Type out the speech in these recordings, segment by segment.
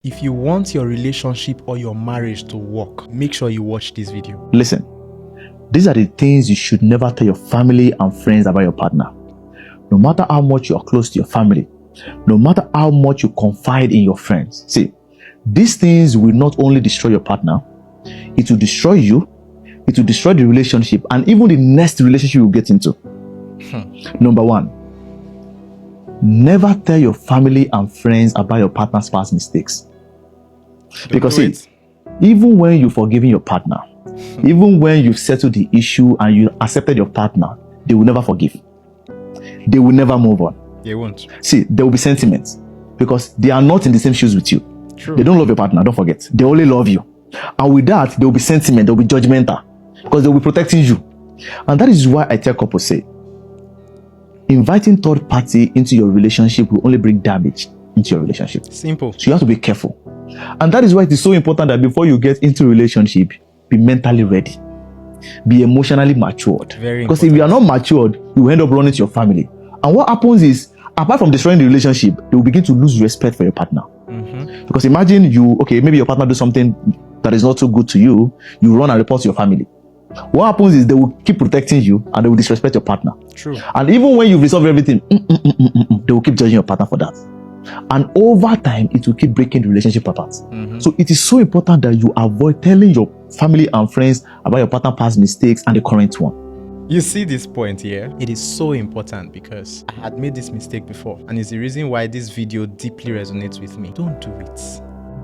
If you want your relationship or your marriage to work, make sure you watch this video. Listen, these are the things you should never tell your family and friends about your partner. No matter how much you are close to your family, no matter how much you confide in your friends. See, these things will not only destroy your partner, it will destroy you, it will destroy the relationship, and even the next relationship you get into. Number one, never tell your family and friends about your partner's past mistakes. Because see, even when you've forgiven your partner, even when you've settled the issue and you accepted your partner, they will never forgive. They will never move on. They won't. See, there will be sentiments because they are not in the same shoes with you. True. They don't love your partner, don't forget. They only love you. And with that, there will be sentiment, there will be judgmental because they will be protecting you. And that is why I tell couples, say, inviting third party into your relationship will only bring damage into your relationship. Simple. So you have to be careful. And that is why it is so important that before you get into a relationship, be mentally ready. Be emotionally matured. Very because important. if you are not matured, you will end up running to your family. And what happens is, apart from destroying the relationship, they will begin to lose respect for your partner. Because imagine maybe your partner do something that is not so good to you, you run and report to your family. What happens is they will keep protecting you and they will disrespect your partner. True. And even when you've resolved everything, they will keep judging your partner for that. And over time, it will keep breaking the relationship apart. So it is so important that you avoid telling your family and friends about your partner's past mistakes and the current one. You see this point here? It is so important because I had made this mistake before, and it's the reason why this video deeply resonates with me. Don't do it.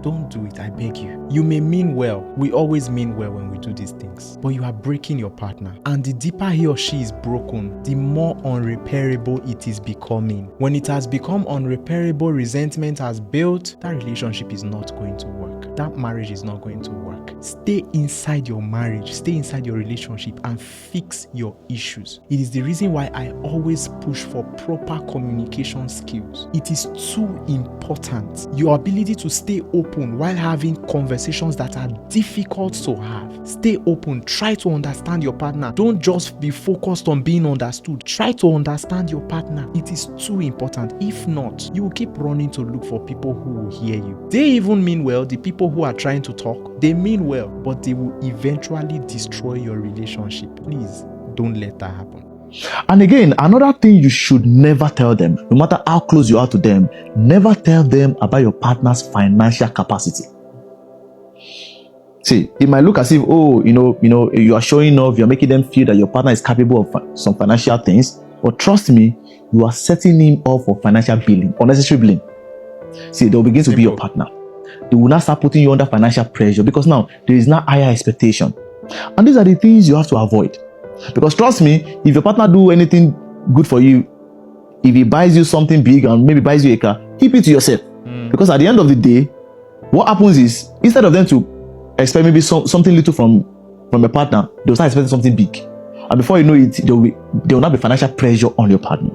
Don't do it, I beg you. You may mean well. We always mean well when we do these things. But you are breaking your partner. And the deeper he or she is broken, the more unrepairable it is becoming. When it has become unrepairable, resentment has built, that relationship is not going to work. That marriage is not going to work. Stay inside your marriage, stay inside your relationship and fix your issues. It is the reason why I always push for proper communication skills. It is too important. Your ability to stay open while having conversations that are difficult to have. Stay open, try to understand your partner. Don't just be focused on being understood. Try to understand your partner. It is too important. If not, you will keep running to look for people who will hear you. They even mean well. The people who are trying to talk, they mean well, but they will eventually destroy your relationship. Please don't let that happen. And again, another thing you should never tell them, no matter how close you are to them, never tell them about your partner's financial capacity. See, it might look as if, you are showing off, you're making them feel that your partner is capable of some financial things, but trust me, you are setting him up for financial billing, unnecessary billing. See, they'll begin to be your partner. They will not start putting you under financial pressure because now there is now higher expectation. And these are the things you have to avoid. Because trust me, if your partner do anything good for you, if he buys you something big and maybe buys you a car, keep it to yourself. Because at the end of the day, what happens is, instead of them to expect maybe something little from a partner, they'll start expecting something big. And before you know it, there will not be financial pressure on your partner.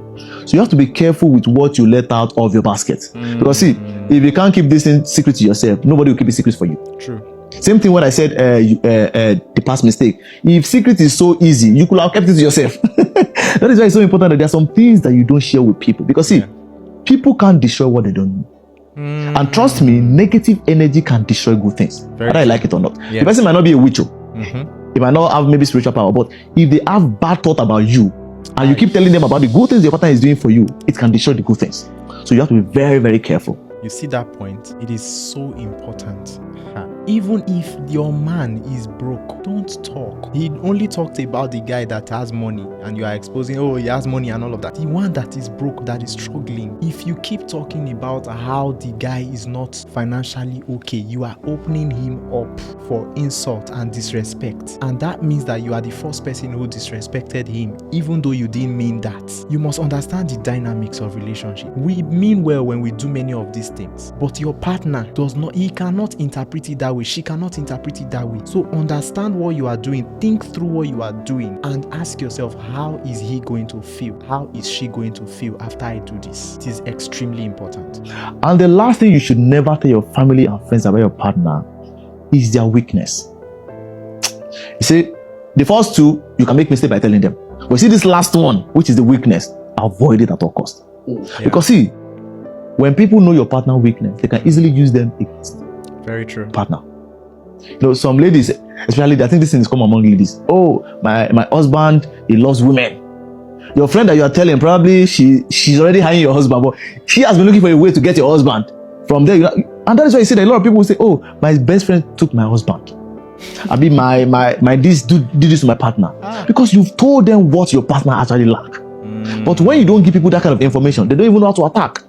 So you have to be careful with what you let out of your basket. Because see, if you can't keep this thing secret to yourself, nobody will keep it secret for you. True. Same thing when I said the past mistake. If secret is so easy, you could have kept it to yourself. That is why it's so important that there are some things that you don't share with people. Because see, people can't destroy what they don't know. And trust me, negative energy can destroy good things. Whether I like it or not. The person might not be a witch. They might not have maybe spiritual power, but if they have bad thought about you and you keep telling them about the good things your partner is doing for you, it can destroy the good things. So you have to be very, very careful. You see that point? It is so important. Even if your man is broke, don't talk. He only talked about the guy that has money and you are exposing, he has money and all of that. The one that is broke, that is struggling. If you keep talking about how the guy is not financially okay, you are opening him up for insult and disrespect. And that means that you are the first person who disrespected him, even though you didn't mean that. You must understand the dynamics of relationship. We mean well when we do many of these things, but your partner he cannot interpret it that way. She cannot interpret it that way. So understand what you are doing, think through what you are doing, and ask yourself, how is he going to feel? How is she going to feel after I do this? It is extremely important. And the last thing you should never tell your family and friends about your partner is their weakness. You see, the first two, you can make mistake by telling them. But see this last one, which is the weakness, avoid it at all costs. Because see, when people know your partner weakness, they can easily use them against Very true. partner. Some ladies, especially, I think this thing is common among ladies. Oh, my husband, he loves women. Your friend that you are telling, probably she's already hiring your husband, but she has been looking for a way to get your husband. From there, and that is why you see that a lot of people will say, "Oh, my best friend took my husband." I mean, my this did this to my partner, because you've told them what your partner actually lack. But when you don't give people that kind of information, they don't even know how to attack.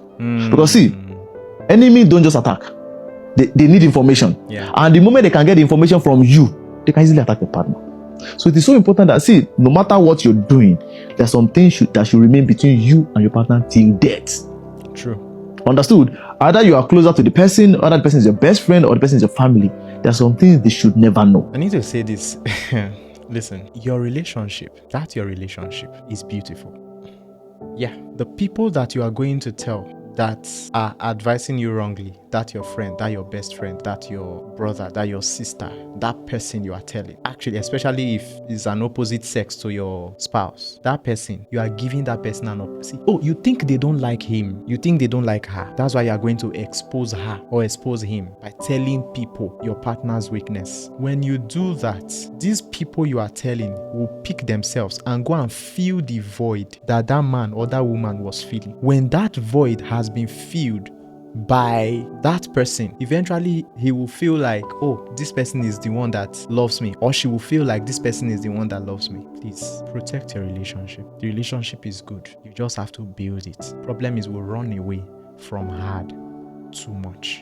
Because see, enemies don't just attack; they need information. Yeah. And the moment they can get the information from you, they can easily attack the partner. So it is so important that, see, no matter what you're doing, there's some things that should remain between you and your partner till death. True. Understood? Either you are closer to the person, or that person is your best friend, or the person is your family. There are some things they should never know. I need to say this. Listen, your relationship is beautiful. Yeah, the people that you are going to tell that are advising you wrongly, that your friend, that your best friend, that your brother, that your sister, that person you are telling, actually, especially if it's an opposite sex to your spouse, that person, you are giving that person an opposite. Oh, you think they don't like him, you think they don't like her, that's why you are going to expose her or expose him by telling people your partner's weakness. When you do that, these people you are telling will pick themselves and go and fill the void that man or that woman was feeling. When that void has been filled by that person, eventually he will feel like, oh, this person is the one that loves me, or she will feel like this person is the one that loves me. Please protect your relationship. The relationship is good, you just have to build it. Problem is, we'll run away from hard too much.